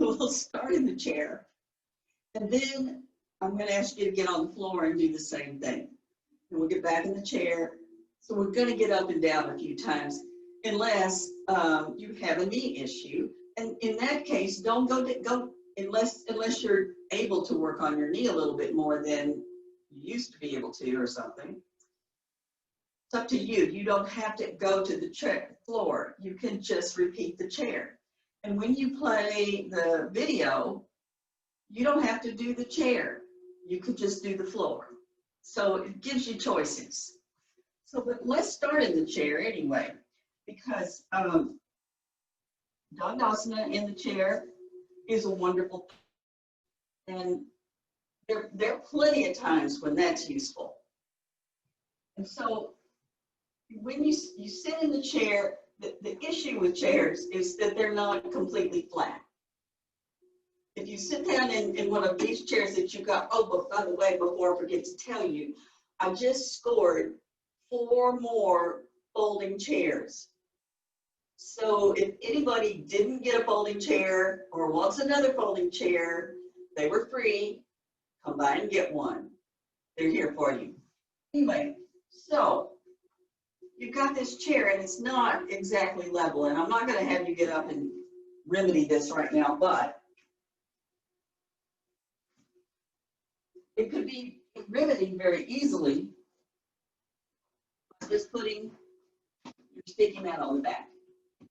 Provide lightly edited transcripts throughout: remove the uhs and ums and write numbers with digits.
we'll start in the chair. And then I'm going to ask you to get on the floor and do the same thing. And we'll get back in the chair. So we're going to get up and down a few times, unless you have a knee issue. And in that case, don't go unless you're able to work on your knee a little bit more than you used to be able to or something. It's up to you. You don't have to go to the floor. You can just repeat the chair. And when you play the video, you don't have to do the chair. You can just do the floor. So it gives you choices. So, but let's start in the chair anyway, because Dandasana in the chair is a wonderful, and there are plenty of times when that's useful. And so when you sit in the chair, the issue with chairs is that they're not completely flat. If you sit down in one of these chairs that you got, oh, but by the way, before I forget to tell you, I just scored 4 more folding chairs. So if anybody didn't get a folding chair or wants another folding chair, they were free. Come by and get one. They're here for you. Anyway, so you've got this chair and it's not exactly level, and I'm not going to have you get up and remedy this right now, but it could be remedied very easily by just putting your sticky mat on the back,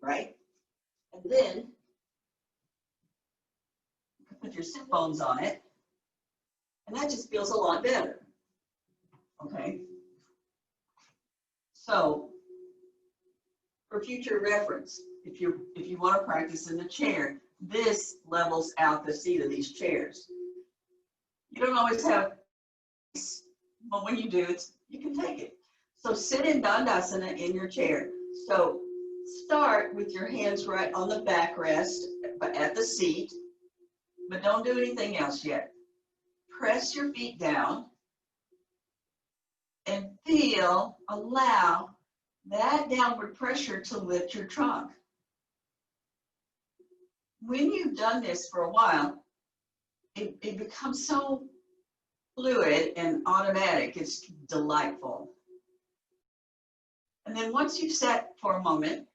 right? And then you can put your sit bones on it, and that just feels a lot better, okay? So for future reference, if you want to practice in the chair, this levels out the seat of these chairs. You don't always have, but when you do, you can take it. So sit in Dandasana in your chair. So start with your hands right on the backrest, but at the seat, but don't do anything else yet. Press your feet down and allow that downward pressure to lift your trunk. When you've done this for a while, it becomes so fluid and automatic. It's delightful. And then once you've sat for a moment,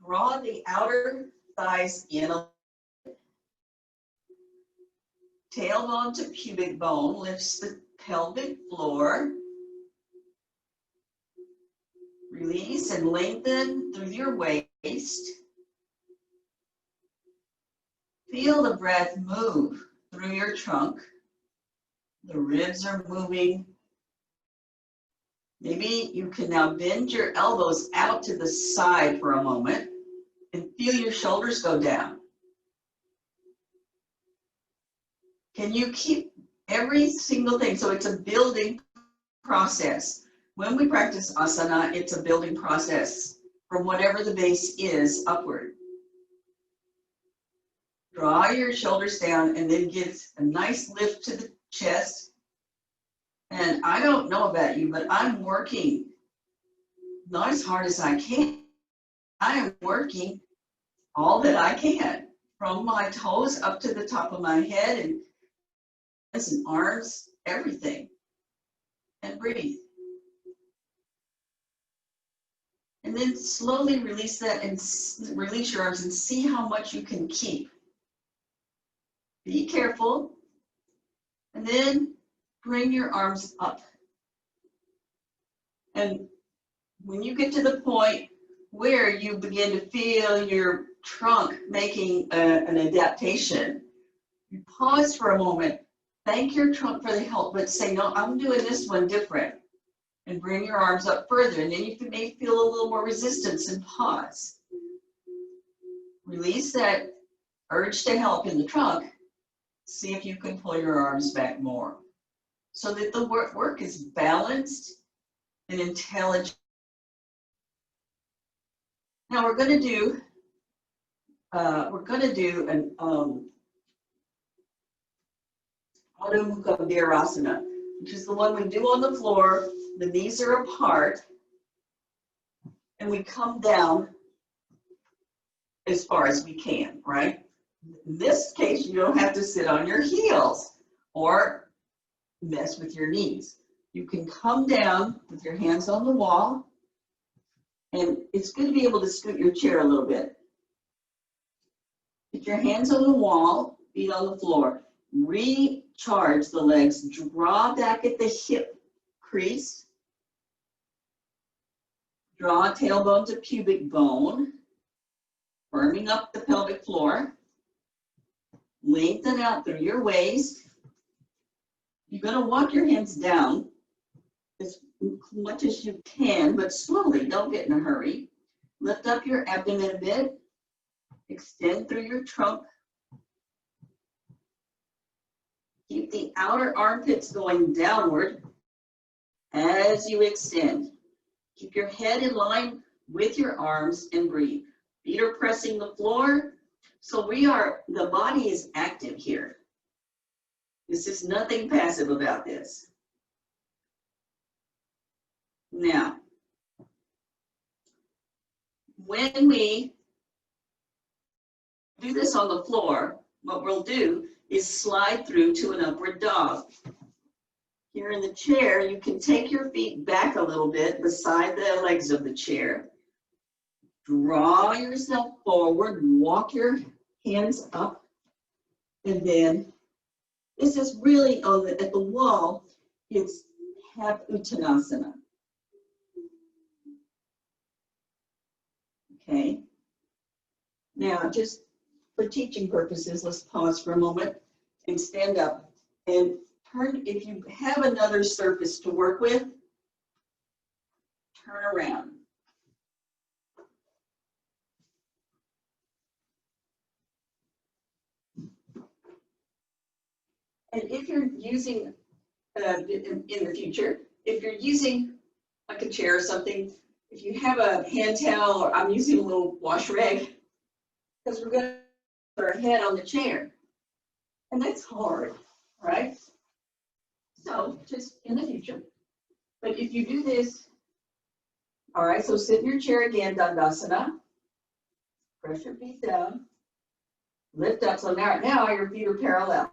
draw the outer thighs in a tailbone to pubic bone, lifts the pelvic floor. Release and lengthen through your waist. Feel the breath move through your trunk. The ribs are moving. Maybe you can now bend your elbows out to the side for a moment and feel your shoulders go down. Can you keep every single thing? So it's a building process. When we practice asana, it's a building process from whatever the base is upward. Draw your shoulders down and then give a nice lift to the chest. And I don't know about you, but I'm working not as hard as I can. I am working all that I can, from my toes up to the top of my head and arms, everything. And breathe. And then slowly release that and release your arms and see how much you can keep. Be careful. And then bring your arms up. And when you get to the point where you begin to feel your trunk making an adaptation, you pause for a moment, thank your trunk for the help, but say, no, I'm doing this one different. And bring your arms up further, and then you may feel a little more resistance and pause. Release that urge to help in the trunk. See if you can pull your arms back more so that the work is balanced and intelligent. Now we're going to do an Adho Mukha Virasana, which is the one we do on the floor. The knees are apart, and we come down as far as we can, right? In this case, you don't have to sit on your heels or mess with your knees. You can come down with your hands on the wall, and it's good to be able to scoot your chair a little bit. Put your hands on the wall, feet on the floor. Recharge the legs, draw back at the hip crease. Draw tailbone to pubic bone, firming up the pelvic floor. Lengthen out through your waist. You're going to walk your hands down as much as you can, but slowly, don't get in a hurry. Lift up your abdomen a bit. Extend through your trunk. Keep the outer armpits going downward as you extend. Keep your head in line with your arms and breathe. Feet are pressing the floor. So the body is active here. This is nothing passive about this. Now, when we do this on the floor, what we'll do is slide through to an upward dog. Here in the chair, you can take your feet back a little bit beside the legs of the chair. Draw yourself forward, walk your hands up, and then this is really at the wall, it's half Uttanasana. Okay. Now, just for teaching purposes, let's pause for a moment and stand up and turn. If you have another surface to work with, turn around. And if you're using, in the future, if you're using like a chair or something, if you have a hand towel, or I'm using a little wash rag, because we're going to put our head on the chair. And that's hard, right? So just in the future. But if you do this, all right, so sit in your chair again, Dandasana. Press your feet down. Lift up. So now your feet are parallel.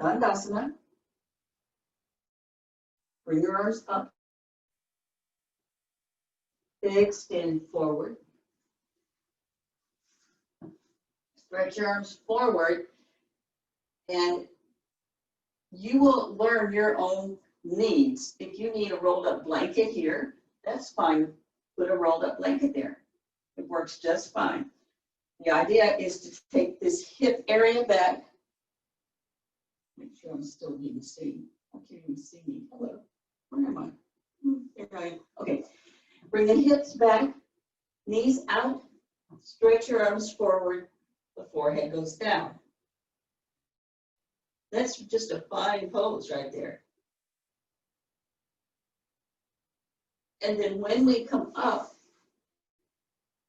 Dandasana. Bring your arms up. Extend forward. Stretch your arms forward, and you will learn your own needs. If you need a rolled up blanket here, that's fine. Put a rolled up blanket there. It works just fine. The idea is to take this hip area back. Make sure I'm still being seen. I can't even see me. Hello. Where am I? There I am. Okay. Bring the hips back, knees out, stretch your arms forward, the forehead goes down. That's just a fine pose right there. And then when we come up,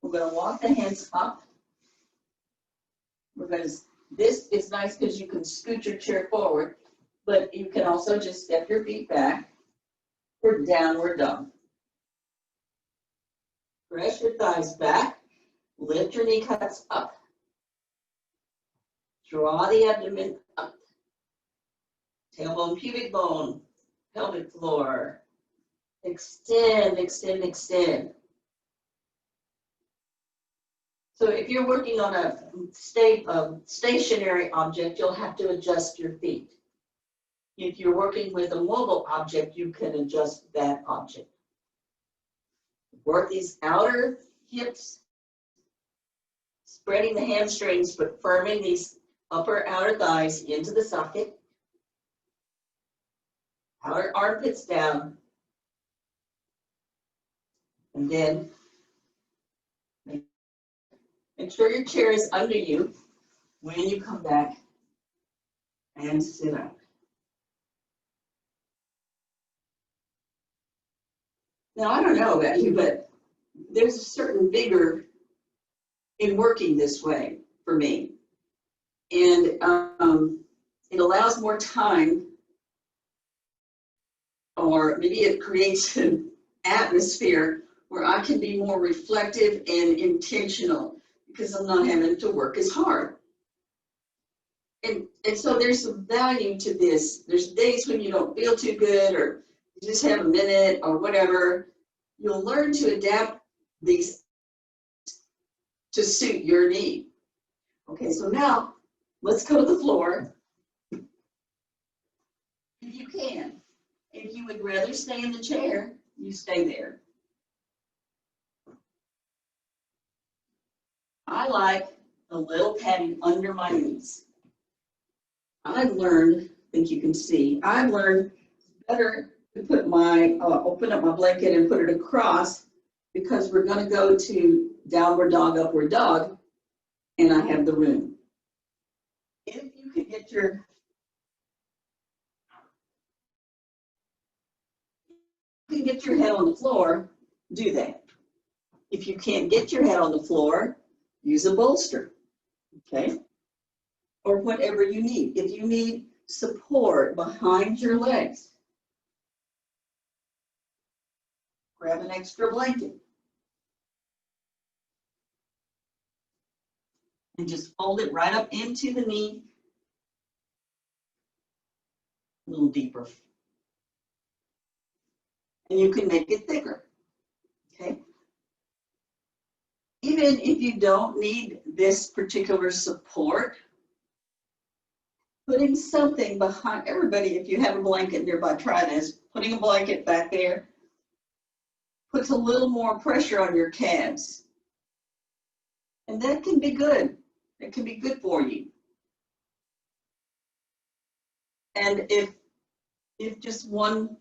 we're going to walk the hands up. This is nice because you can scoot your chair forward, but you can also just step your feet back for downward dog. Press your thighs back, lift your kneecaps up, draw the abdomen up, tailbone, pubic bone, pelvic floor, extend, extend, extend. So if you're working on a stationary object, you'll have to adjust your feet. If you're working with a mobile object, you can adjust that object. Work these outer hips, spreading the hamstrings, but firming these upper outer thighs into the socket. Outer armpits down. And then make sure your chair is under you when you come back and sit up. Now, I don't know about you, but there's a certain vigor in working this way for me. And it allows more time, or maybe it creates an atmosphere where I can be more reflective and intentional because I'm not having to work as hard. And so there's some value to this. There's days when you don't feel too good or you just have a minute or whatever. You'll learn to adapt these to suit your need. Okay, so now let's go to the floor. If you can. If you would rather stay in the chair, you stay there. I like a little padding under my knees. I've learned, I think you can see, I've learned better to put my, open up my blanket and put it across because we're going to go to downward dog, upward dog, and I have the room. If you can get your head on the floor, do that. If you can't get your head on the floor, use a bolster, okay? Or whatever you need. If you need support behind your legs, grab an extra blanket. And just fold it right up into the knee, a little deeper. And you can make it thicker, okay? Even if you don't need this particular support, putting something behind, everybody, if you have a blanket nearby, try this. Putting a blanket back there puts a little more pressure on your calves. And that can be good. It can be good for you. And if just one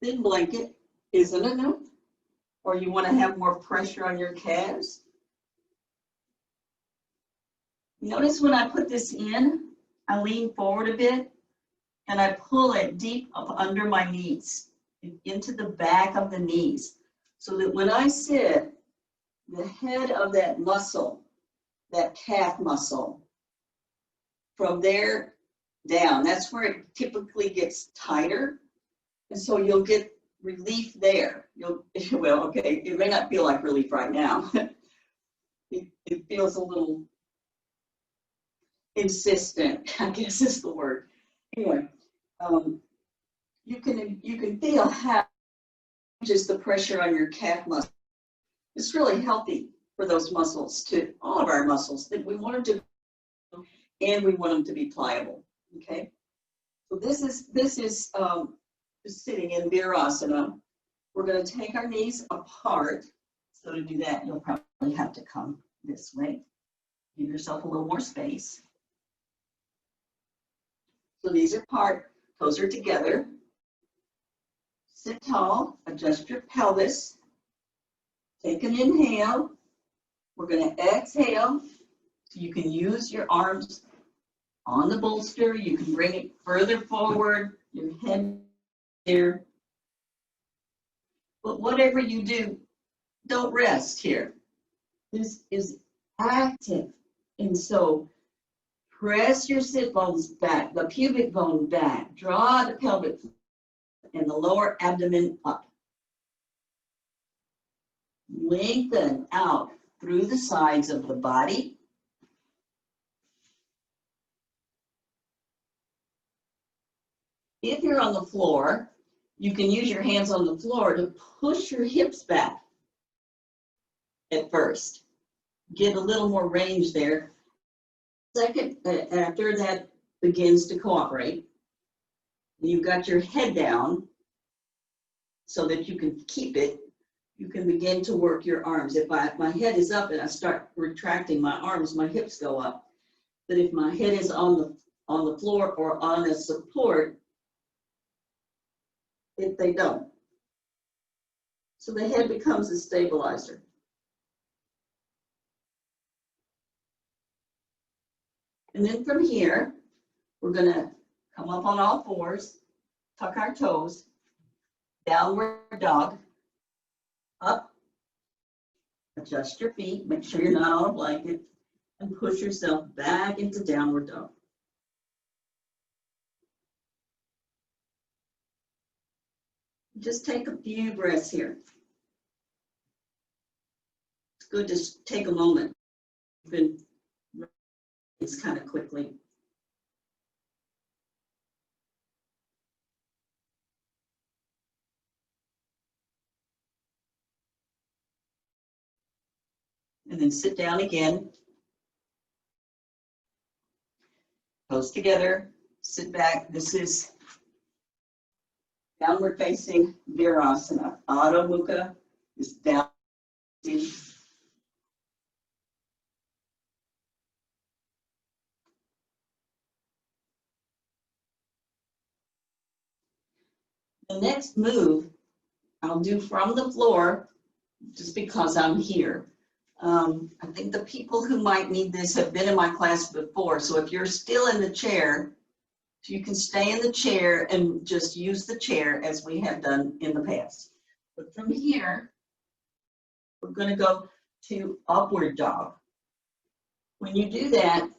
thin blanket isn't enough, or you want to have more pressure on your calves, notice when I put this in, I lean forward a bit and I pull it deep up under my knees, into the back of the knees, so that when I sit, the head of that muscle, that calf muscle, from there down, that's where it typically gets tighter. And so you'll get relief there. Well, okay, it may not feel like relief right now. It feels a little insistent, I guess is the word. Anyway, you can feel how just the pressure on your calf muscle. It's really healthy for those muscles, to all of our muscles, that we want them to, and we want them to be pliable. Okay, so this is just sitting in Virasana. We're going to take our knees apart. So to do that, you'll probably have to come this way. Give yourself a little more space. So knees are apart, toes are together. Sit tall, adjust your pelvis. Take an inhale. We're going to exhale. So you can use your arms on the bolster. You can bring it further forward, your head here. But whatever you do, don't rest here. This is active. And so press your sit bones back, the pubic bone back. Draw the pelvic and the lower abdomen up. Lengthen out through the sides of the body. If you're on the floor, you can use your hands on the floor to push your hips back at first. Get a little more range there. Second, after that begins to cooperate, you've got your head down so that you can keep it. You can begin to work your arms. If my head is up and I start retracting my arms, my hips go up. But if my head is on the floor or on a support, they don't. So the head becomes a stabilizer. And then from here, we're going to come up on all fours, tuck our toes, downward dog, up, adjust your feet, make sure you're not on a blanket, and push yourself back into downward dog. Just take a few breaths here. good to take a moment. Even it's kind of quickly. And then sit down again. Toes together, sit back. This is downward facing Virasana. Adho Mukha is down. The next move I'll do from the floor, just because I'm here. I think the people who might need this have been in my class before, so if you're still in the chair, you can stay in the chair and just use the chair as we have done in the past. But from here, we're going to go to upward dog. When you do that,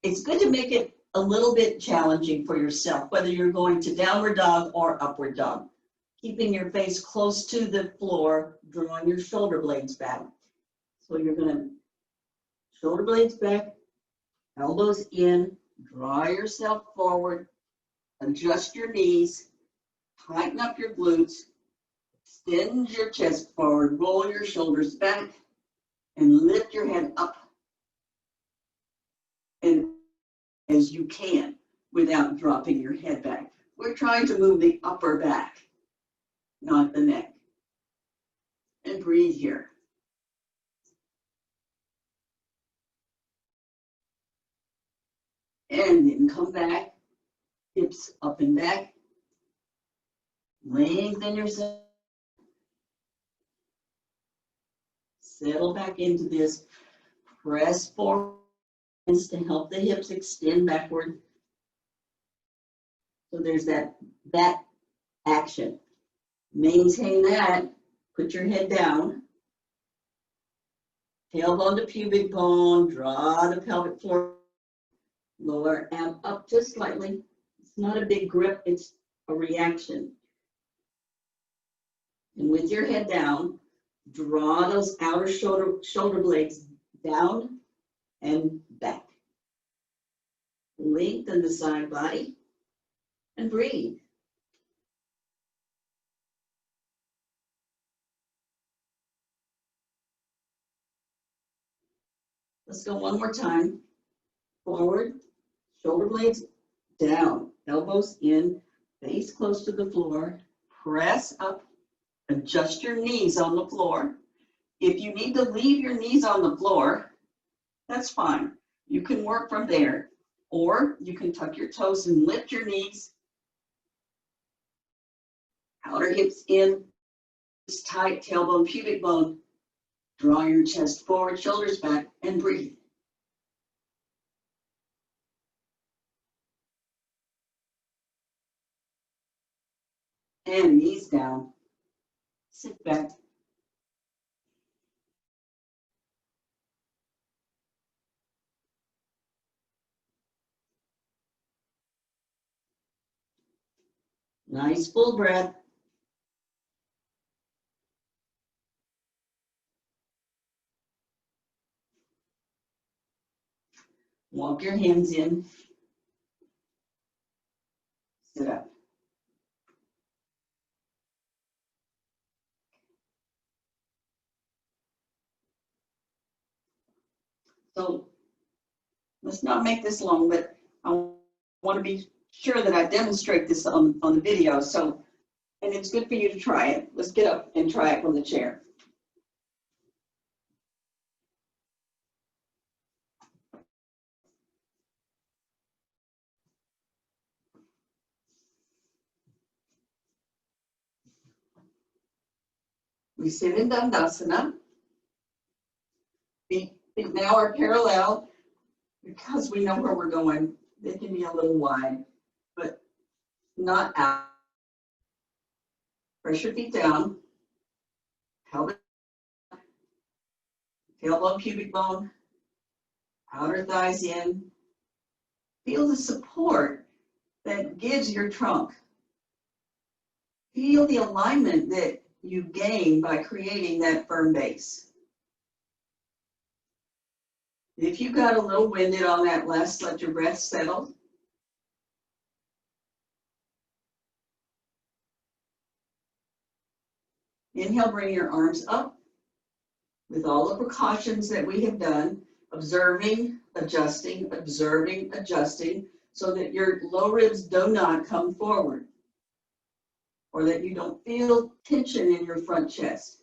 it's good to make it a little bit challenging for yourself, whether you're going to downward dog or upward dog. Keeping your face close to the floor, drawing your shoulder blades back. So you're going to shoulder blades back, elbows in, draw yourself forward, adjust your knees, tighten up your glutes, extend your chest forward, roll your shoulders back, and lift your head up and as you can without dropping your head back. We're trying to move the upper back, not the neck. And breathe here. And then come back, hips up and back. Lengthen yourself. Settle back into this. Press forward to help the hips extend backward. So there's that action. Maintain that. Put your head down. Tailbone to pubic bone. Draw the pelvic floor. Lower ab up just slightly. It's not a big grip, it's a reaction. And with your head down, draw those outer shoulder blades down and back. Lengthen the side body and breathe. Let's go one more time. Forward, shoulder blades down, elbows in, face close to the floor, press up, adjust your knees on the floor. If you need to leave your knees on the floor, that's fine. You can work from there, or you can tuck your toes and lift your knees. Outer hips in, tight, tailbone, pubic bone. Draw your chest forward, shoulders back, and breathe. And knees down. Sit back. Nice full breath. Walk your hands in. Sit up. So let's not make this long, but I want to be sure that I demonstrate this on the video. So, and it's good for you to try it. Let's get up and try it from the chair. We sit in Dandasana. Feet now are parallel because we know where we're going. They can be a little wide, but not out. Press your feet down. Pelvic, tailbone, pubic bone, outer thighs in. Feel the support that gives your trunk. Feel the alignment that you gain by creating that firm base. If you got a little winded on that last, let your breath settle. Inhale, bring your arms up with all the precautions that we have done, observing, adjusting, so that your low ribs do not come forward or that you don't feel tension in your front chest.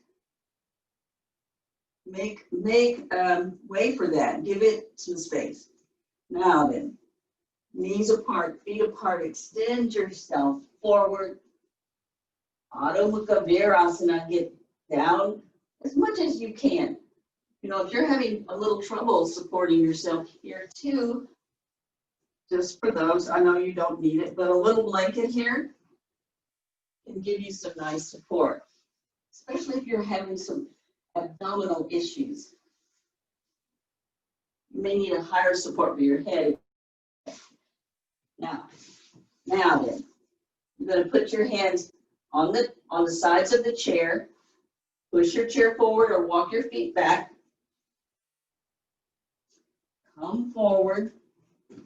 Make way for that. Give it some space. Now then, knees apart, feet apart, extend yourself forward. Adho Mukha Virasana, get down as much as you can. You know, if you're having a little trouble supporting yourself here too, just for those, I know you don't need it, but a little blanket here can give you some nice support, especially if you're having some abdominal issues. You may need a higher support for your head. Now then, you're going to put your hands on the sides of the chair. Push your chair forward or walk your feet back. Come forward.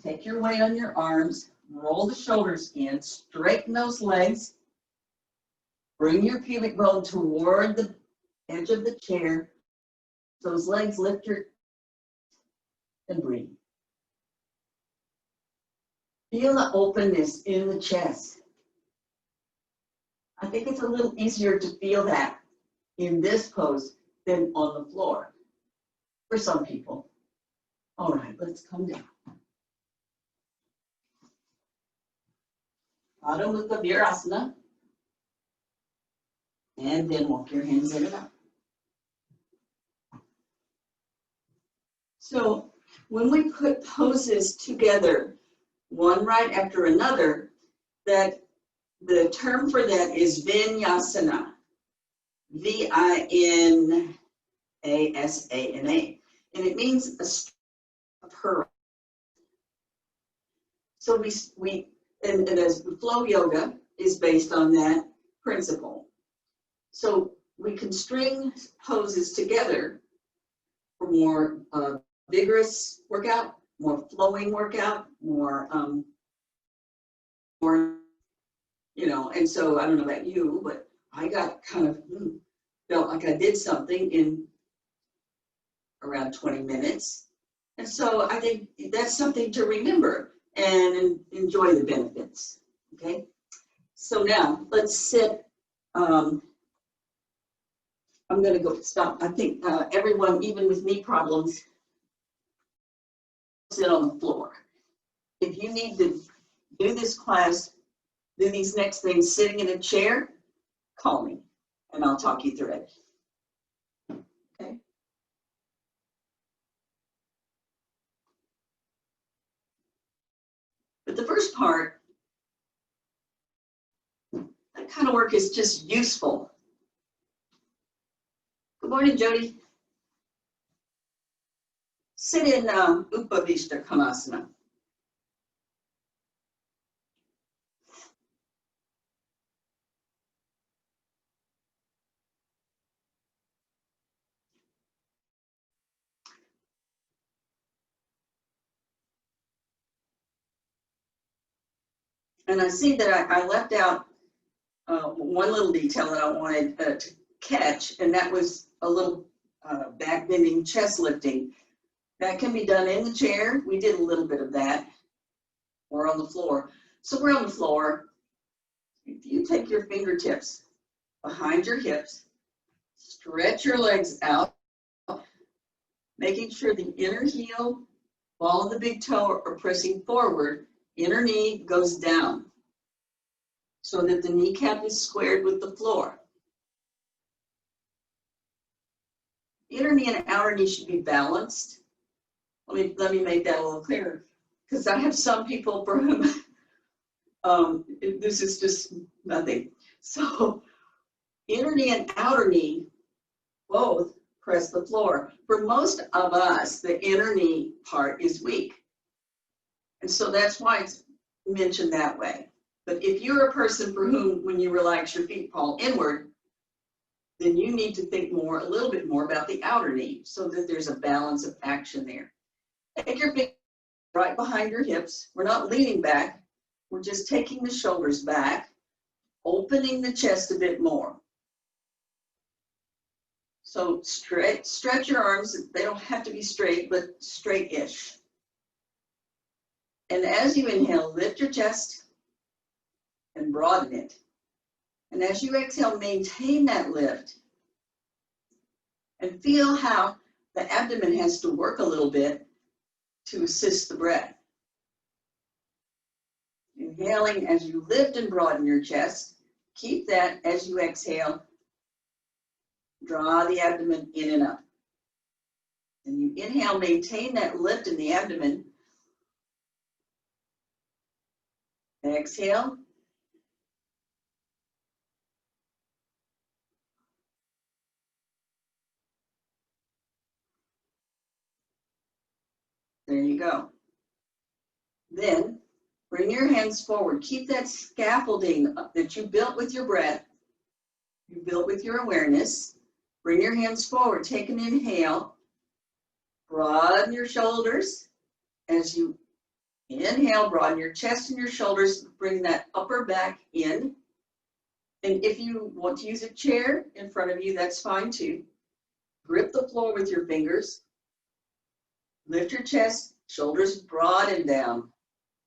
Take your weight on your arms. Roll the shoulders in. Straighten those legs. Bring your pubic bone toward the edge of the chair. Those legs lift your and breathe. Feel the openness in the chest. I think it's a little easier to feel that in this pose than on the floor for some people. All right, let's come down. Adho Mukha Virasana. And then walk your hands in and out. So when we put poses together, one right after another, that the term for that is Vinyasana. Vinasana. And it means a pearl. So and as flow yoga is based on that principle. So we can string poses together for more vigorous workout, more flowing workout, more, you know, and so I don't know about you, but I got kind of felt like I did something in around 20 minutes. And so I think that's something to remember and enjoy the benefits, okay? So now let's sit, I'm gonna go stop. I think everyone, even with knee problems, sit on the floor. If you need to do this class, do these next things sitting in a chair, call me and I'll talk you through it. Okay. But the first part, that kind of work is just useful. Good morning, Jody. Sit in Upavishta Konasana. And I see that I left out one little detail that I wanted to catch, and that was a little back bending chest lifting. That can be done in the chair. We did a little bit of that, or on the floor. So we're on the floor. If you take your fingertips behind your hips, stretch your legs out, making sure the inner heel, ball of the big toe are pressing forward, inner knee goes down so that the kneecap is squared with the floor. Inner knee and outer knee should be balanced. Let me make that a little clearer, because I have some people for whom this is just nothing. So inner knee and outer knee both press the floor. For most of us, the inner knee part is weak. And so that's why it's mentioned that way. But if you're a person for whom, when you relax, your feet fall inward, then you need to think more, a little bit more about the outer knee so that there's a balance of action there. Take your feet right behind your hips. We're not leaning back. We're just taking the shoulders back, opening the chest a bit more. So stretch your arms. They don't have to be straight, but straight-ish. And as you inhale, lift your chest and broaden it. And as you exhale, maintain that lift. And feel how the abdomen has to work a little bit to assist the breath. Inhaling as you lift and broaden your chest. Keep that as you exhale. Draw the abdomen in and up. And you inhale, maintain that lift in the abdomen. Exhale. There you go. Then bring your hands forward. Keep that scaffolding that you built with your breath, you built with your awareness. Bring your hands forward. Take an inhale. Broaden your shoulders. As you inhale, broaden your chest and your shoulders. Bring that upper back in. And if you want to use a chair in front of you, that's fine too. Grip the floor with your fingers. Lift your chest, shoulders broad and down.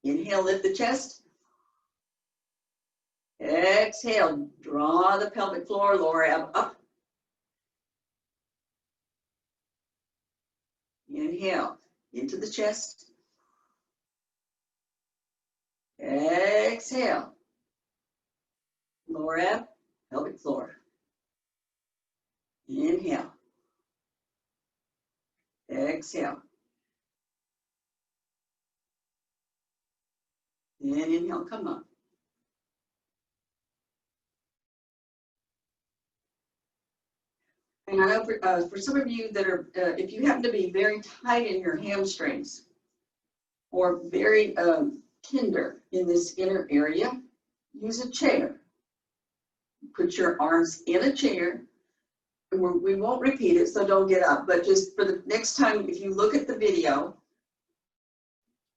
Inhale, lift the chest. Exhale, draw the pelvic floor, lower ab up. Inhale, into the chest. Exhale, lower ab, pelvic floor. Inhale. Exhale. And inhale, come up. And I know for some of you that are, if you happen to be very tight in your hamstrings or very tender in this inner area, use a chair. Put your arms in a chair. We won't repeat it, so don't get up. But just for the next time, if you look at the video,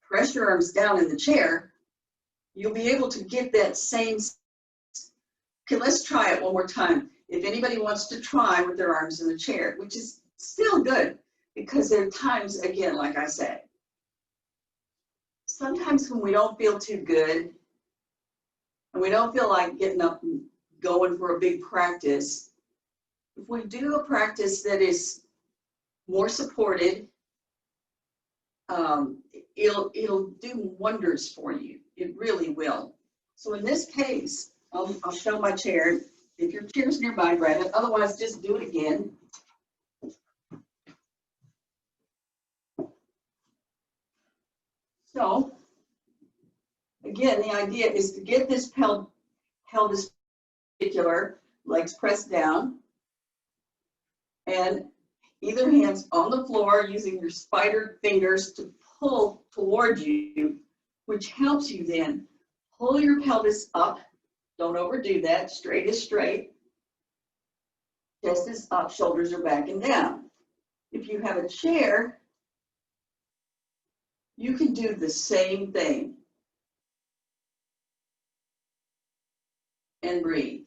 press your arms down in the chair, you'll be able to get that same. Okay, let's try it one more time. If anybody wants to try with their arms in the chair, which is still good, because there are times, again, like I said, sometimes when we don't feel too good, and we don't feel like getting up and going for a big practice, if we do a practice that is more supported, it'll do wonders for you. It really will. So in this case, I'll show my chair. If your chair's nearby, grab it. Otherwise, just do it again. So, again, the idea is to get this pelvis particular, legs pressed down, and either hands on the floor using your spider fingers to pull toward you, which helps you then pull your pelvis up. Don't overdo that. Straight is straight. Chest is up, shoulders are back and down. If you have a chair, you can do the same thing. And breathe.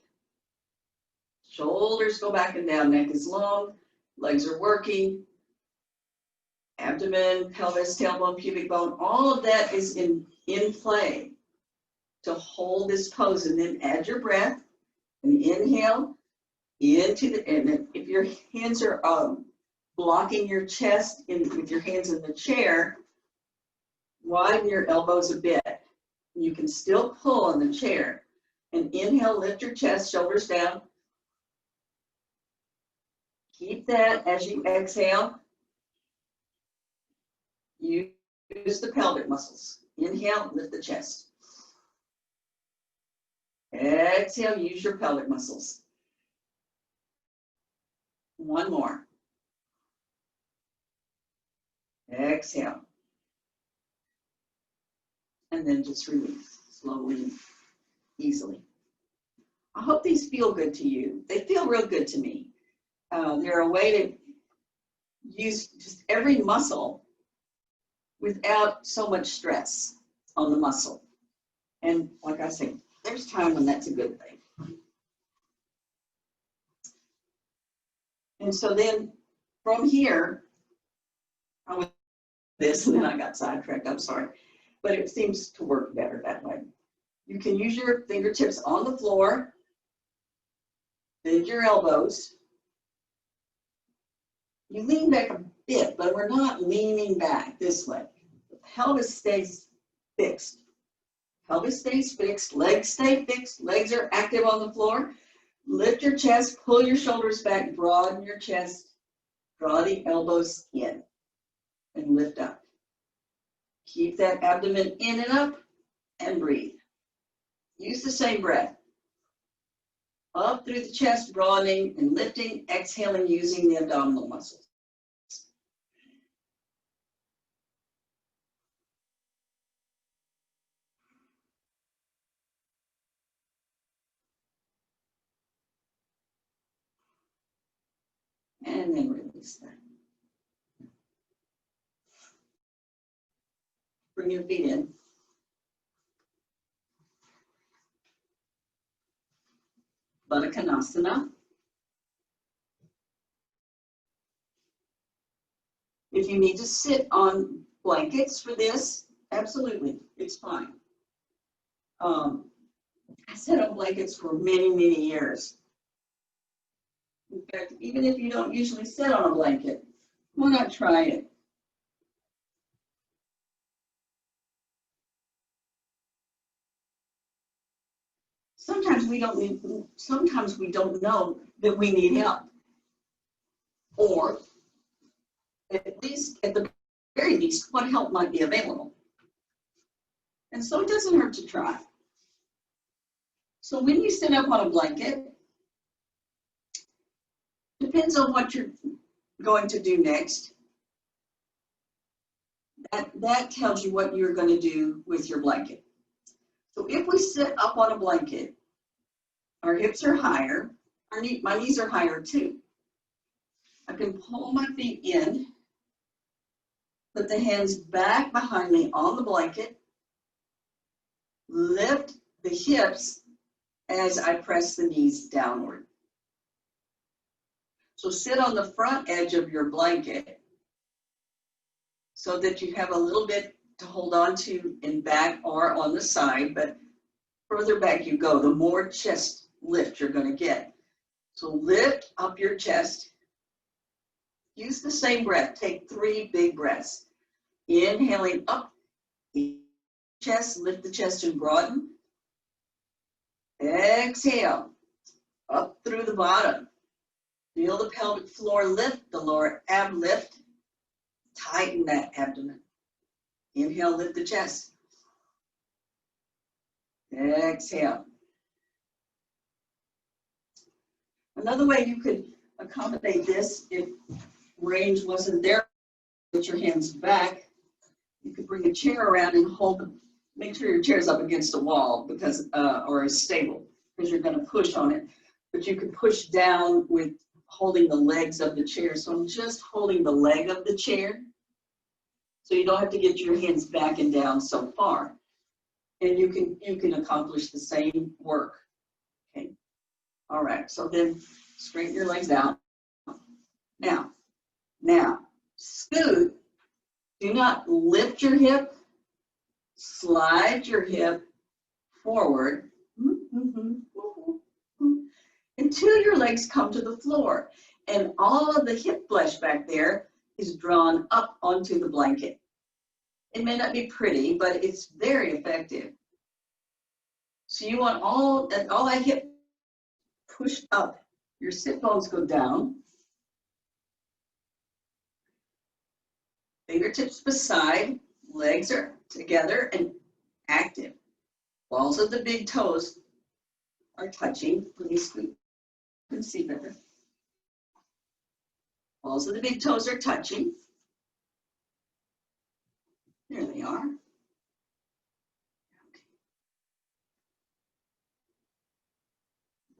Shoulders go back and down, neck is long, legs are working. Abdomen, pelvis, tailbone, pubic bone, all of that is in play to hold this pose. And then add your breath and inhale into the, and if your hands are blocking your chest with your hands in the chair, widen your elbows a bit. You can still pull on the chair. And inhale, lift your chest, shoulders down. Keep that as you exhale. Use the pelvic muscles. Inhale, lift the chest. Exhale, use your pelvic muscles. One more. Exhale. And then just release slowly, easily. I hope these feel good to you. They feel real good to me. They're a way to use just every muscle without so much stress on the muscle. And like I say, there's time when that's a good thing. And so then from here, I went this and then I got sidetracked, I'm sorry. But it seems to work better that way. You can use your fingertips on the floor, bend your elbows. You lean back a bit, but we're not leaning back this way. The pelvis stays fixed. Pelvis stays fixed, legs stay fixed, legs are active on the floor. Lift your chest, pull your shoulders back, broaden your chest, draw the elbows in, and lift up. Keep that abdomen in and up, and breathe. Use the same breath. Up through the chest, broadening and lifting, exhaling using the abdominal muscles. And then release that. Bring your feet in. Baddha Konasana. If you need to sit on blankets for this, absolutely, it's fine. I sat on blankets for many, many years. In fact, even if you don't usually sit on a blanket, why not try it? Sometimes we don't know that we need help. Or at least, at the very least, what help might be available. And so it doesn't hurt to try. So when you sit up on a blanket, depends on what you're going to do next. That tells you what you're going to do with your blanket. So if we sit up on a blanket, our hips are higher, my knees are higher too. I can pull my feet in, put the hands back behind me on the blanket, lift the hips as I press the knees downward. So sit on the front edge of your blanket so that you have a little bit to hold on to in back or on the side, but further back you go, the more chest lift you're going to get. So lift up your chest. Use the same breath. Take 3 big breaths. Inhaling up, chest, lift the chest and broaden. Exhale, up through the bottom. Feel the pelvic floor lift, the lower ab lift. Tighten that abdomen. Inhale, lift the chest. Exhale. Another way you could accommodate this, if range wasn't there, put your hands back. You could bring a chair around and hold them. Make sure your chair's up against a wall because, or is stable, because you're going to push on it. But you could push down with holding the legs of the chair. So I'm just holding the leg of the chair. So you don't have to get your hands back and down so far. And you can accomplish the same work. Okay. All right. So then straighten your legs out. Now, scoot. Do not lift your hip. Slide your hip forward until your legs come to the floor. And all of the hip flesh back there is drawn up onto the blanket. It may not be pretty, but it's very effective. So you want all that hip pushed up. Your sit bones go down. Fingertips beside, legs are together and active. Balls of the big toes are touching. Let me scoot. You can see better. Balls of the big toes are touching. There they are.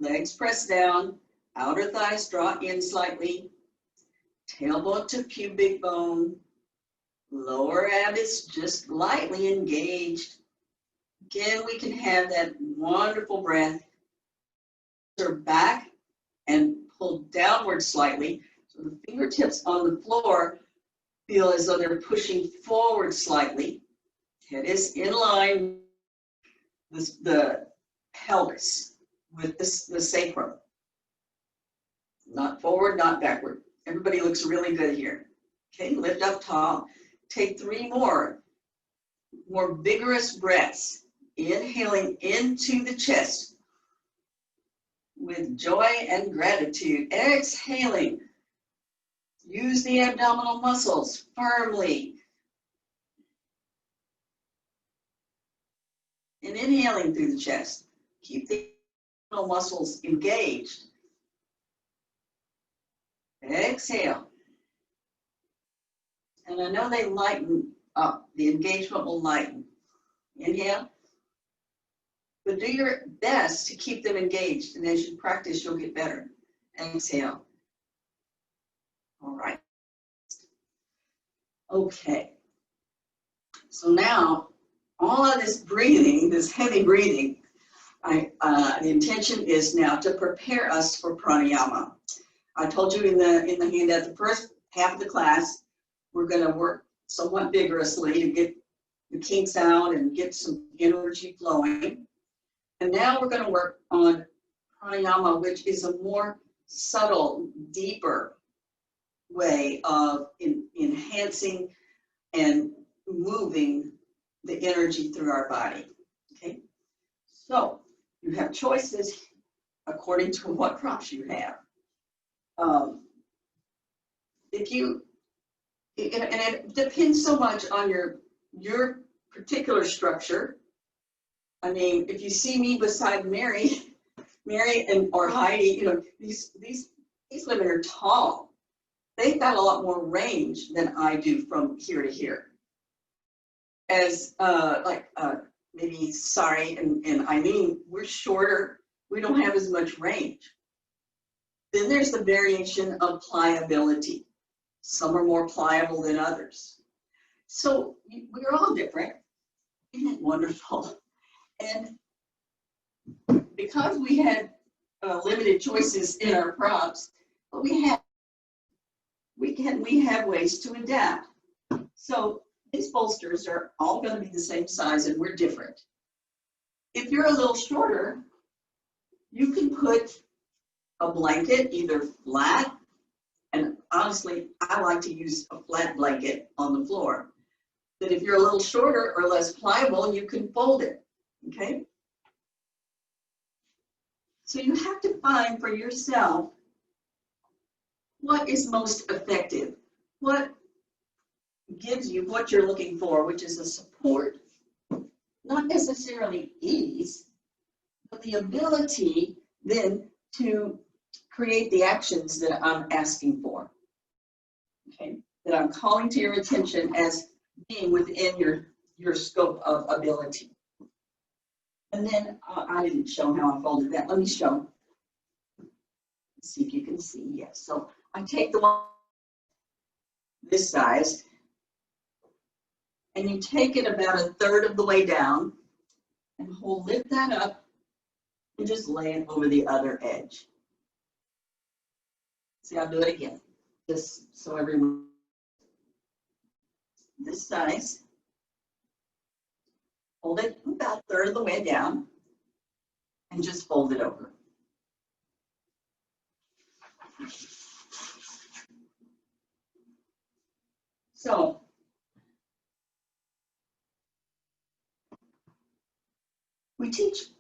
Legs press down, outer thighs draw in slightly, tailbone to pubic bone, lower ab is just lightly engaged. Again, we can have that wonderful breath. Back and pull downward slightly. So the fingertips on the floor feel as though they're pushing forward slightly. Head is in line with the pelvis, with the sacrum. Not forward, not backward. Everybody looks really good here. Okay, lift up tall. Take 3 more vigorous breaths. Inhaling into the chest with joy and gratitude. Exhaling. Use the abdominal muscles firmly. And inhaling through the chest. Keep the abdominal muscles engaged. Exhale. And I know they lighten up. The engagement will lighten. Inhale. But do your best to keep them engaged. And as you practice, you'll get better. Exhale. All right. Okay. So now, all of this breathing, this heavy breathing, the intention is now to prepare us for pranayama. I told you in the handout, the first half of the class, we're going to work somewhat vigorously to get the kinks out and get some energy flowing. And now we're going to work on pranayama, which is a more subtle, deeper way of enhancing and moving the energy through our body. Okay, so you have choices according to what props you have. And it depends so much on your particular structure. I mean, if you see me beside Mary or Heidi, you know, these women are tall. They've got a lot more range than I do from here to here. As maybe Sari and Eileen, we're shorter. We don't have as much range. Then there's the variation of pliability. Some are more pliable than others. So we're all different. Isn't it wonderful? And because we had limited choices in our props, but we have ways to adapt. So these bolsters are all going to be the same size, and we're different. If you're a little shorter, you can put a blanket either flat, and honestly, I like to use a flat blanket on the floor. But if you're a little shorter or less pliable, you can fold it. Okay? So you have to find for yourself what is most effective, what gives you what you're looking for, which is a support, not necessarily ease, but the ability then to create the actions that I'm asking for, okay, that I'm calling to your attention as being within your scope of ability. And then I didn't show how I folded that. Let me show. Let's see if you can see. Yes. So I take the one this size, and you take it about 1/3 of the way down, and lift that up, and just lay it over the other edge. See, I'll do it again, just so everyone. This size. Hold it about 1/3 of the way down, and just fold it over. So, we teach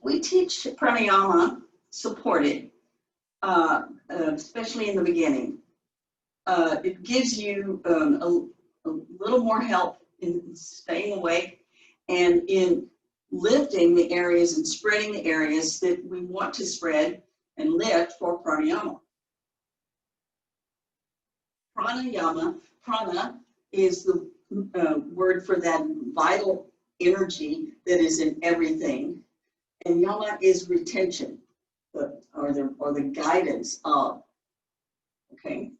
pranayama supported, especially in the beginning. It gives you a little more help in staying awake and in lifting the areas and spreading the areas that we want to spread and lift for pranayama. Pranayama, prana is the word for that vital energy that is in everything, and yama is retention, the or the guidance of. Okay.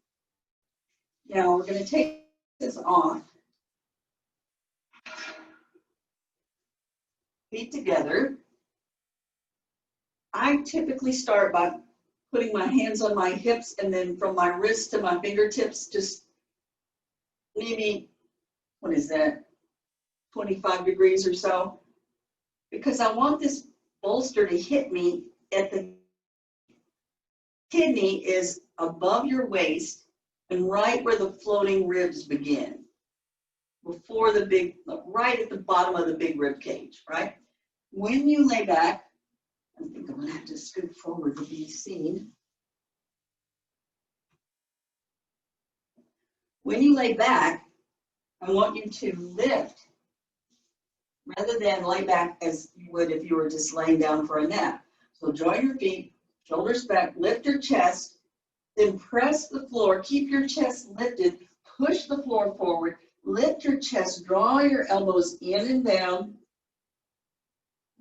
Now we're going to take this off. Feet together. I typically start by putting my hands on my hips, and then from my wrist to my fingertips, just maybe, what is that, 25 degrees or so, because I want this bolster to hit me at the kidney is above your waist and right where the floating ribs begin, before the big, right at the bottom of the big rib cage, right? When you lay back, I think I'm gonna have to scoot forward to be seen. When you lay back, I want you to lift rather than lay back as you would if you were just laying down for a nap. So join your feet, shoulders back, lift your chest, then press the floor, keep your chest lifted, push the floor forward, lift your chest, draw your elbows in and down,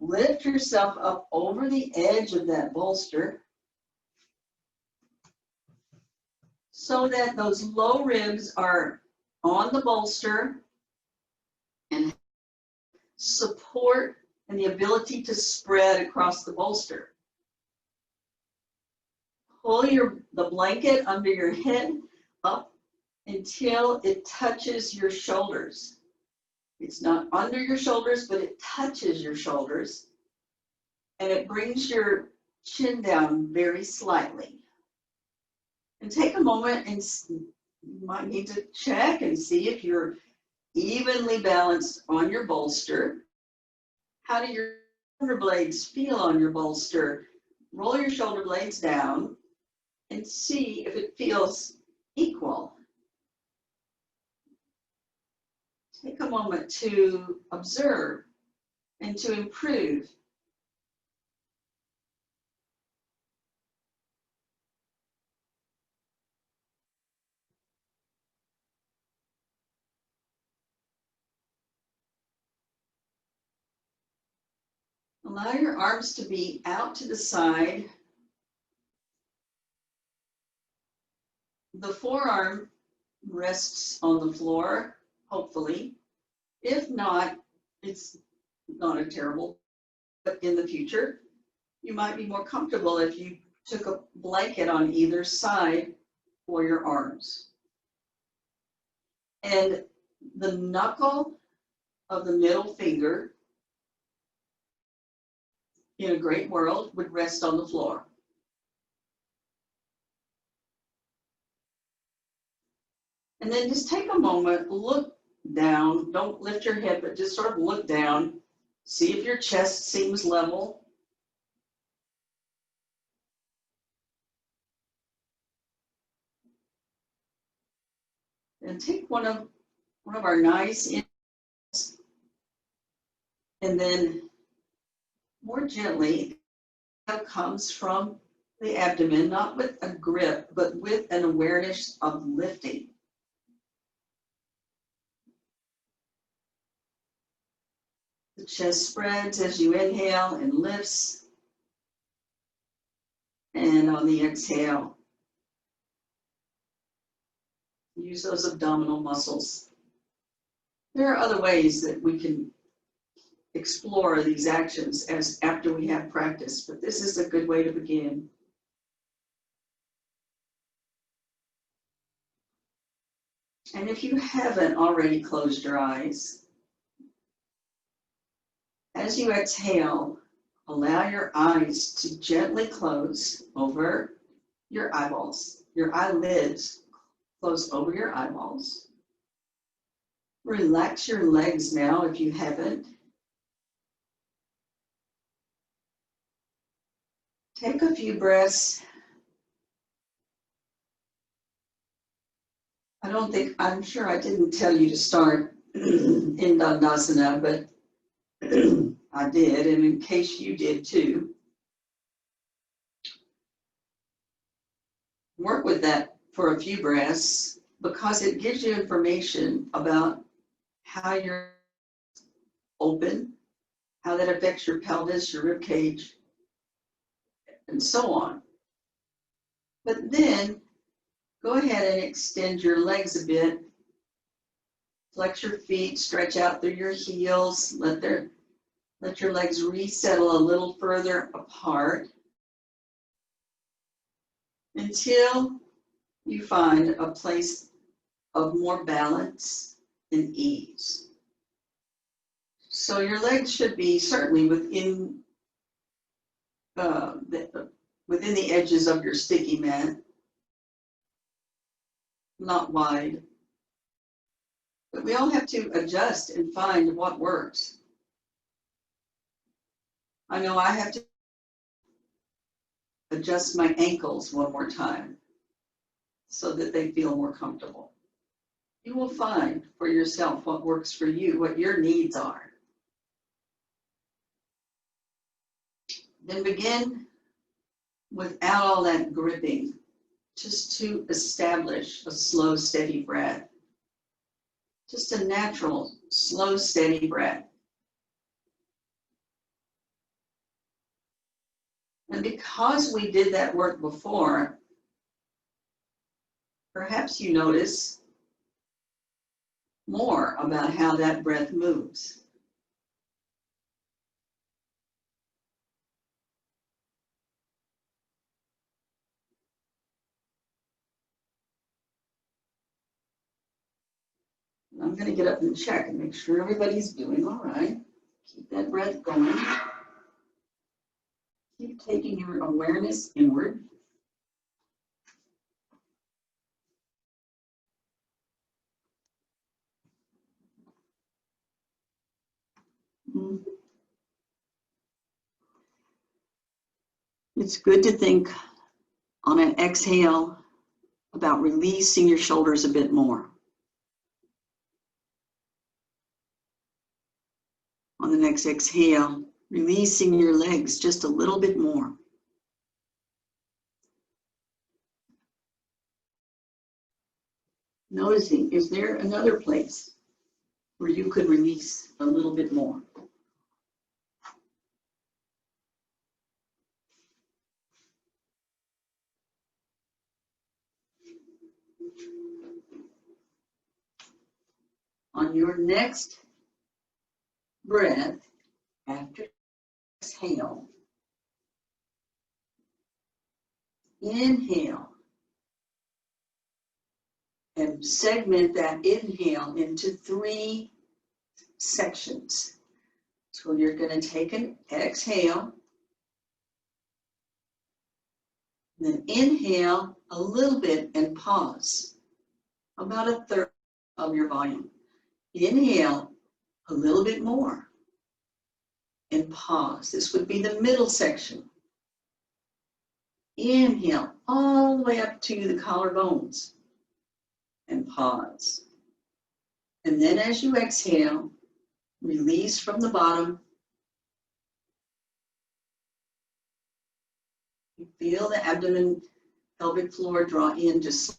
lift yourself up over the edge of that bolster so that those low ribs are on the bolster and support and the ability to spread across the bolster. Pull the blanket under your head up until it touches your shoulders. It's not under your shoulders, but it touches your shoulders, and it brings your chin down very slightly. And take a moment, and you might need to check and see if you're evenly balanced on your bolster. How do your shoulder blades feel on your bolster? Roll your shoulder blades down and see if it feels equal. Take a moment to observe and to improve. Allow your arms to be out to the side. The forearm rests on the floor, hopefully. If not, it's not a terrible, but in the future, you might be more comfortable if you took a blanket on either side for your arms. And the knuckle of the middle finger in a great world would rest on the floor. And then just take a moment, look down, don't lift your head, but just sort of look down, see if your chest seems level. And take one of our nice inhales, and then more gently, that comes from the abdomen, not with a grip, but with an awareness of lifting. The chest spreads as you inhale and lifts. And on the exhale, use those abdominal muscles. There are other ways that we can explore these actions as after we have practice, but this is a good way to begin. And if you haven't already closed your eyes, as you exhale, allow your eyes to gently close over your eyeballs. Your eyelids close over your eyeballs. Relax your legs now if you haven't. Take a few breaths. I'm sure I didn't tell you to start in Dandasana, but I did, and in case you did too. Work with that for a few breaths because it gives you information about how you're open, how that affects your pelvis, your rib cage, and so on. But then go ahead and extend your legs a bit. Flex your feet, stretch out through your heels. Let your legs resettle a little further apart until you find a place of more balance and ease. So your legs should be certainly within the edges of your sticky mat, not wide. But we all have to adjust and find what works. I know I have to adjust my ankles one more time so that they feel more comfortable. You will find for yourself what works for you, what your needs are. Then begin without all that gripping, just to establish a slow, steady breath. Just a natural, slow, steady breath. And because we did that work before, perhaps you notice more about how that breath moves. I'm going to get up and check and make sure everybody's doing all right. Keep that breath going. Keep taking your awareness inward. It's good to think on an exhale about releasing your shoulders a bit more. On the next exhale, releasing your legs just a little bit more. Noticing, is there another place where you could release a little bit more? On your next breath, after exhale, inhale, and segment that inhale into 3 sections. So you're going to take an exhale, then inhale a little bit and pause, about 1/3 of your volume. Inhale a little bit more and pause. This would be the middle section. Inhale all the way up to the collarbones and pause. And then as you exhale, release from the bottom. You feel the abdomen, pelvic floor draw in just,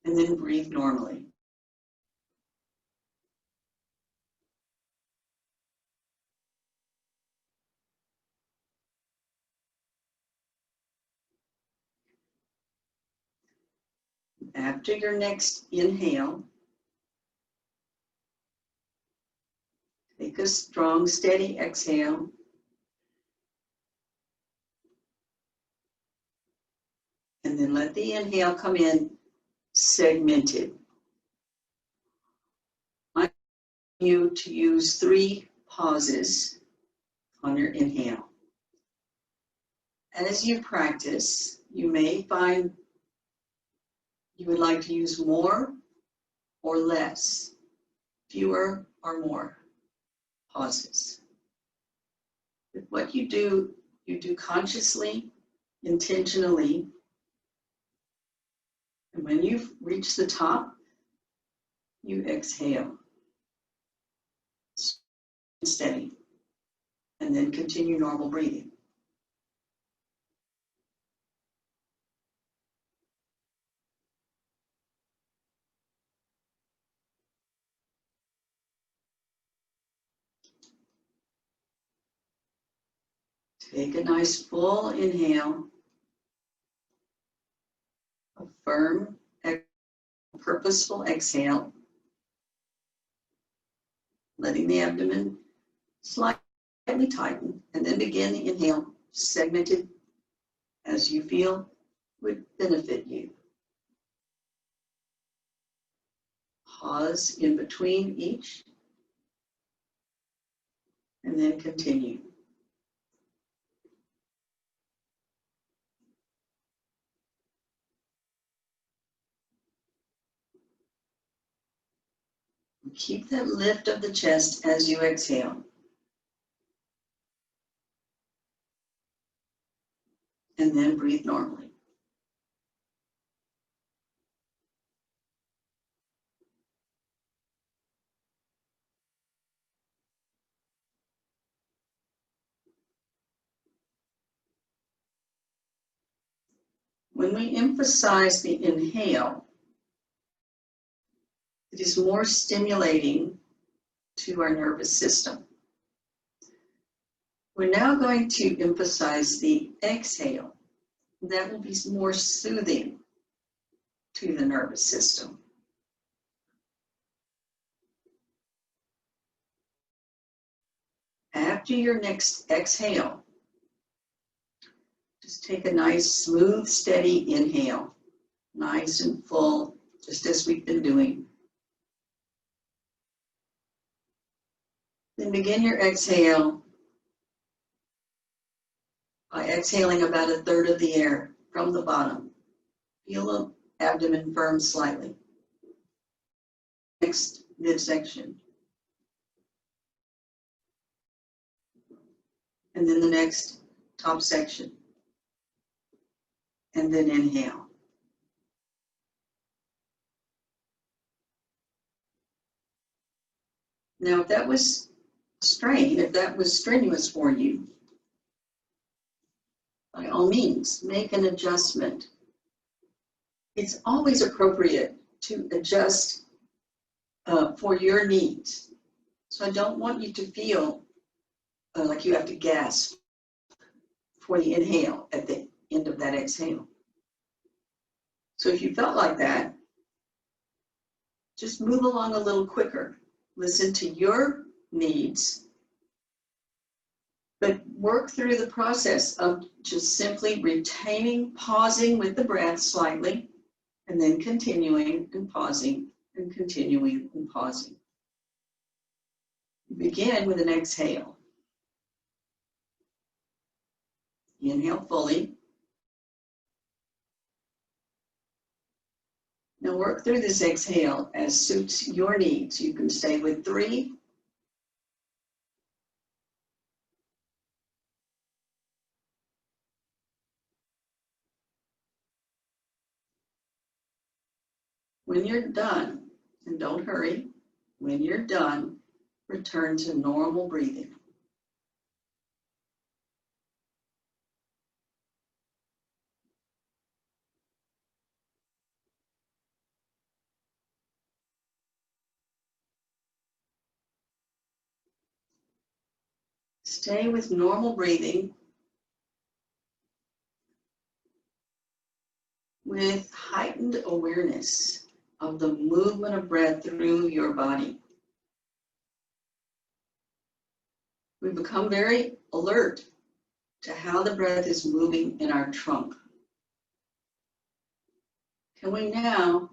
and then breathe normally. After your next inhale, take a strong, steady exhale. And then let the inhale come in segmented. I want you to use 3 pauses on your inhale. As you practice, you may find you would like to use more or less, fewer or more pauses. But what you do consciously, intentionally, and when you've reached the top, you exhale, steady, and then continue normal breathing. Take a nice full inhale. a firm, purposeful exhale, letting the abdomen slightly tighten, and then begin the inhale, segmented as you feel would benefit you. Pause in between each, and then continue. Keep that lift of the chest as you exhale. And then breathe normally. When we emphasize the inhale, it is more stimulating to our nervous system. We're now going to emphasize the exhale. That will be more soothing to the nervous system. After your next exhale, just take a nice, smooth, steady inhale, nice and full, just as we've been doing. Then begin your exhale by exhaling about a third of the air from the bottom. Feel the abdomen firm slightly. Next midsection. And then the next top section. And then inhale. Now, if that was strain, if that was strenuous for you, by all means, make an adjustment. It's always appropriate to adjust for your needs. So I don't want you to feel like you have to gasp for the inhale at the end of that exhale. So if you felt like that, just move along a little quicker. Listen to your needs, but work through the process of just simply retaining, pausing with the breath slightly, and then continuing and pausing and continuing and pausing. Begin with an exhale. Inhale fully. Now work through this exhale as suits your needs. You can stay with 3. When you're done, and don't hurry, when you're done, return to normal breathing. Stay with normal breathing with heightened awareness of the movement of breath through your body. We become very alert to how the breath is moving in our trunk. Can we now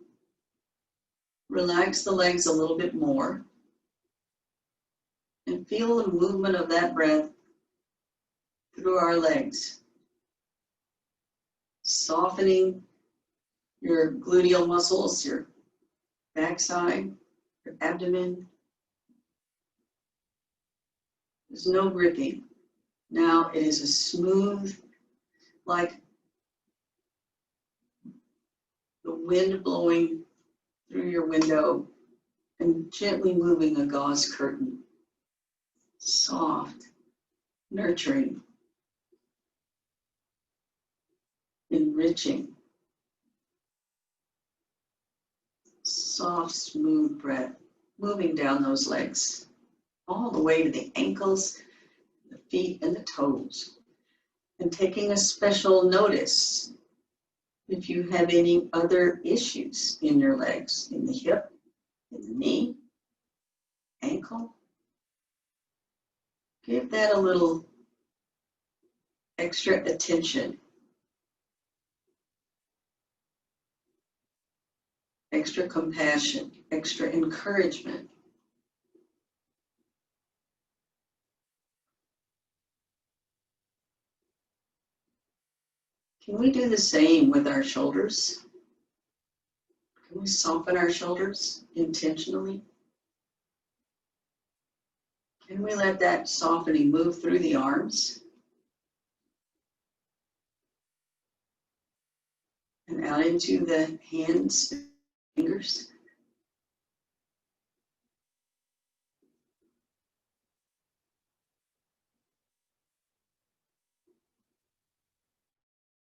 relax the legs a little bit more and feel the movement of that breath through our legs, softening your gluteal muscles, your backside, your abdomen. There's no gripping. Now it is a smooth, like the wind blowing through your window and gently moving a gauze curtain. Soft, nurturing, enriching. Soft, smooth breath moving down those legs, all the way to the ankles, the feet, and the toes. And taking a special notice, If you have any other issues in your legs, in the hip, in the knee, ankle, give that a little extra attention, extra compassion, extra encouragement. Can we do the same with our shoulders? Can we soften our shoulders intentionally? Can we let that softening move through the arms and out into the hands, fingers?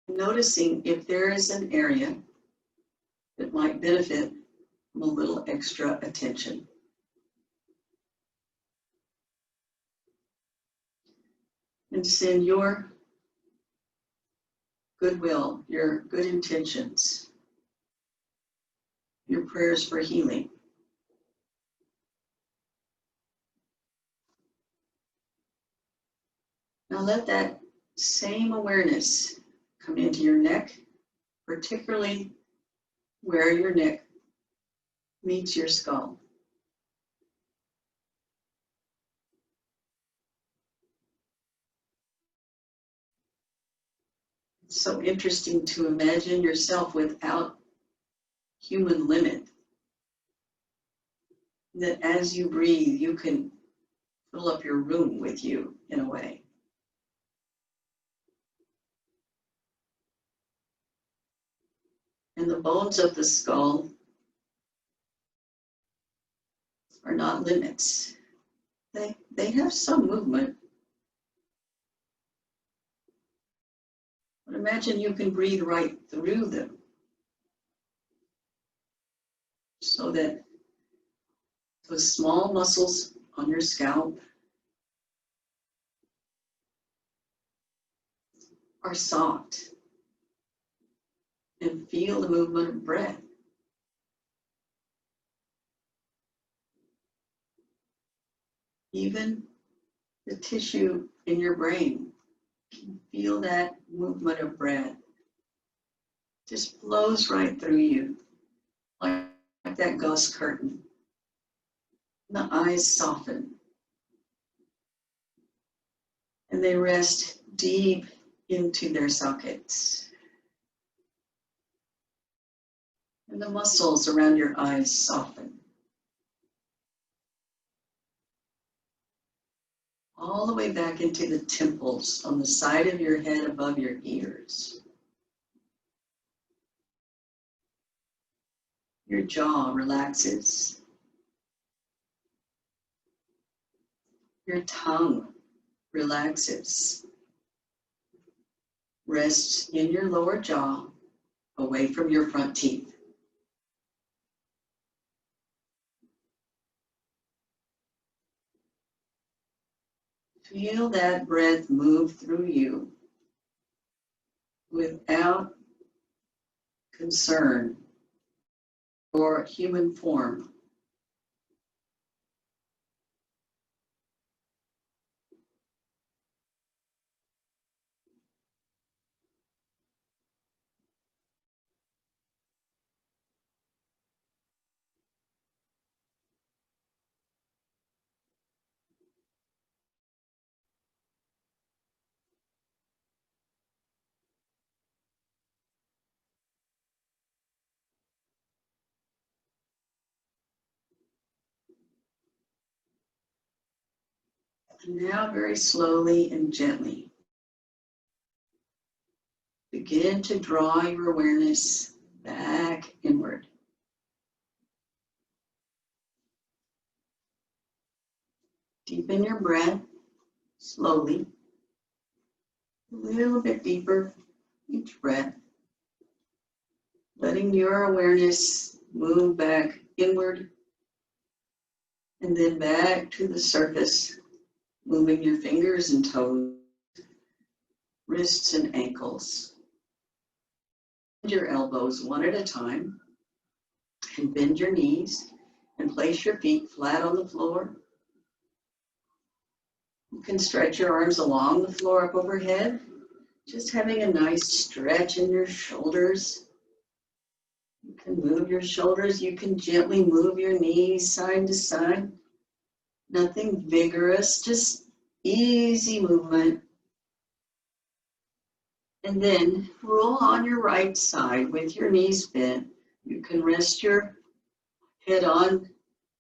Noticing if there is an area that might benefit from a little extra attention. And send your goodwill, your good intentions, your prayers for healing. Now let that same awareness come into your neck, particularly where your neck meets your skull. It's so interesting to imagine yourself without human limit. That as you breathe, you can fill up your room with you in a way. And the bones of the skull are not limits. They have some movement. But imagine you can breathe right through them so that those small muscles on your scalp are soft and feel the movement of breath. Even the tissue in your brain can feel that movement of breath. Just flows right through you like that gauze curtain. The eyes soften and they rest deep into their sockets. And the muscles around your eyes soften. All the way back into the temples on the side of your head above your ears. Your jaw relaxes. Your tongue relaxes. Rests in your lower jaw, away from your front teeth. Feel that breath move through you without concern or human form. And now very slowly and gently, begin to draw your awareness back inward. Deepen your breath slowly, a little bit deeper each breath, letting your awareness move back inward and then back to the surface, moving your fingers and toes, wrists and ankles. your elbows one at a time and bend your knees and place your feet flat on the floor. You can stretch your arms along the floor up overhead, just having a nice stretch in your shoulders. You can move your shoulders. You can gently move your knees side to side. Nothing vigorous, just easy movement. And then roll on your right side with your knees bent. You can rest your head on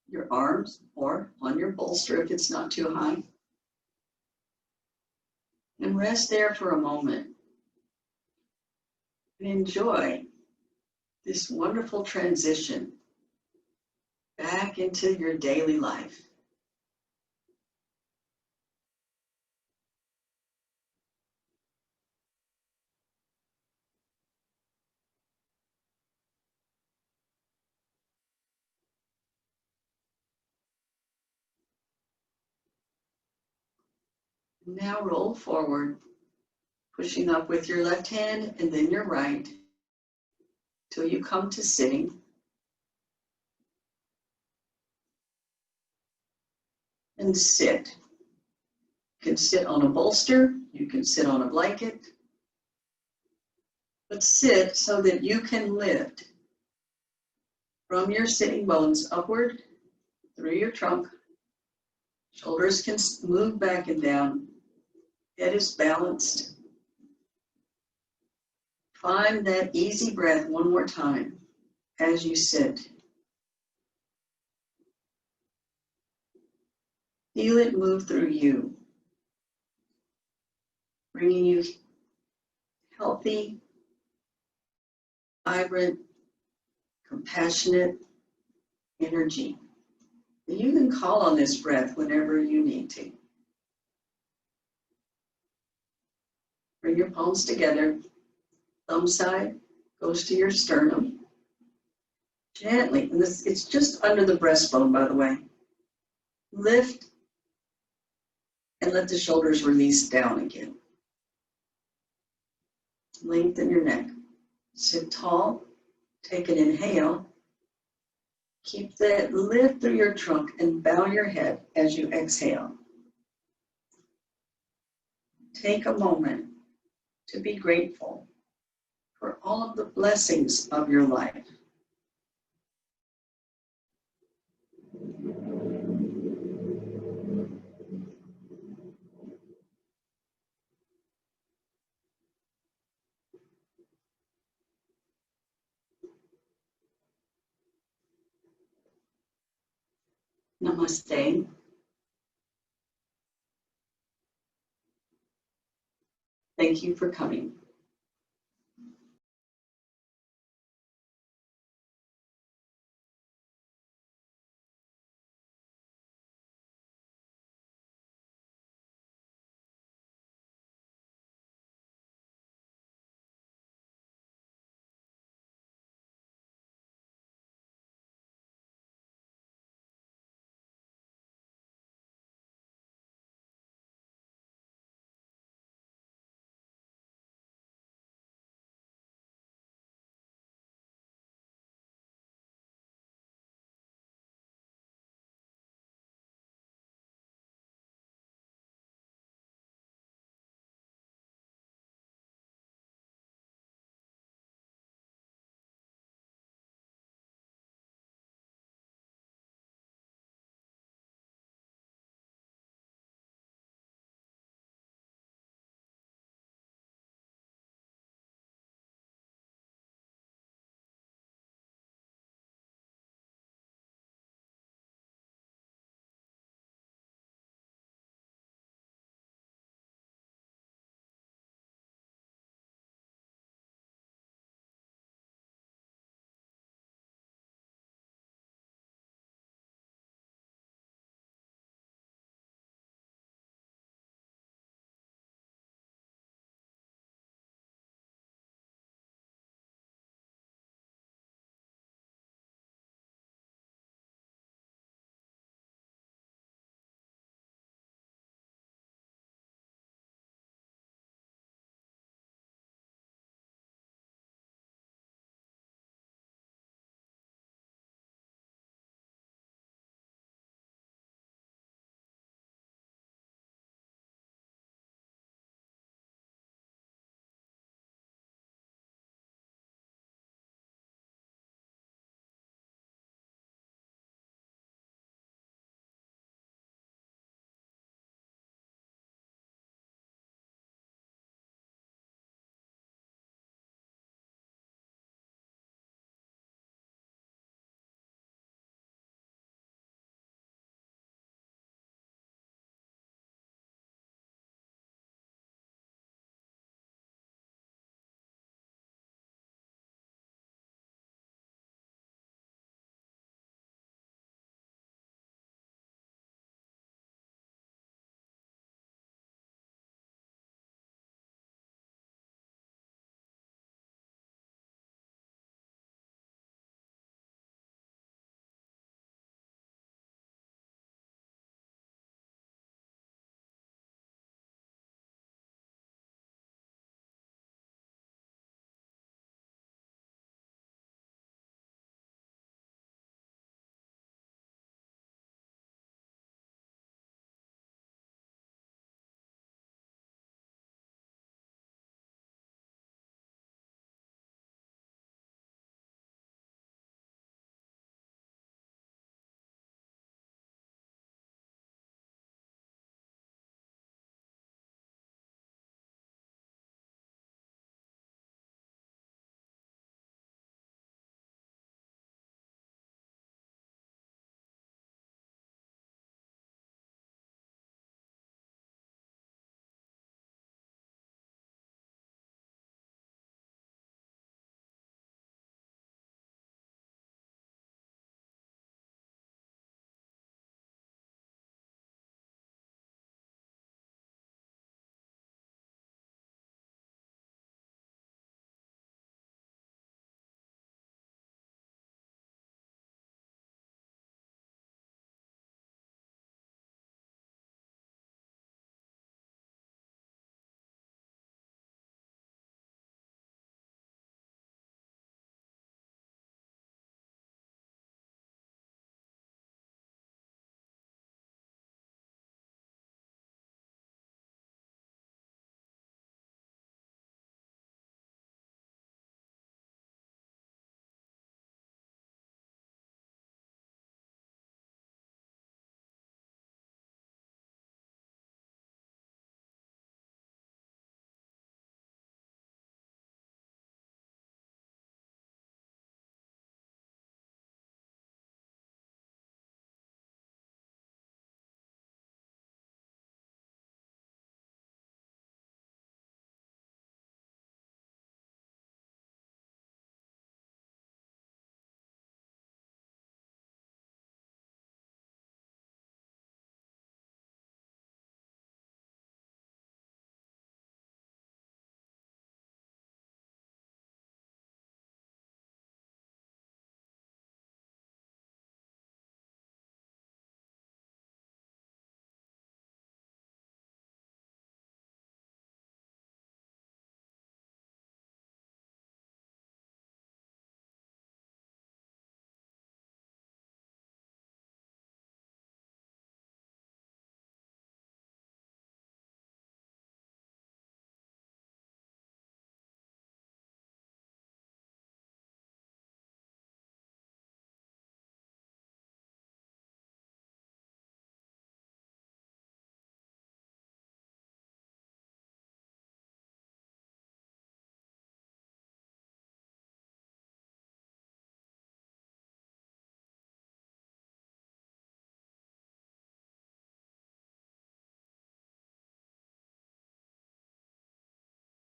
your arms or on your bolster if it's not too high. And rest there for a moment. And enjoy this wonderful transition back into your daily life. Now roll forward, pushing up with your left hand and then your right till you come to sitting. And sit. You can sit on a bolster, you can sit on a blanket, but sit so that you can lift from your sitting bones upward through your trunk. Shoulders can move back and down. Head is balanced. Find that easy breath one more time as you sit. Feel it move through you, bringing you healthy, vibrant, compassionate energy. You can call on this breath whenever you need to. Bring your palms together. Thumb side goes to your sternum. Gently, and it's just under the breastbone, by the way. Lift and let the shoulders release down again. Lengthen your neck. Sit tall. Take an inhale. Keep that lift through your trunk and bow your head as you exhale. Take a moment to be grateful for all of the blessings of your life. Namaste. Thank you for coming.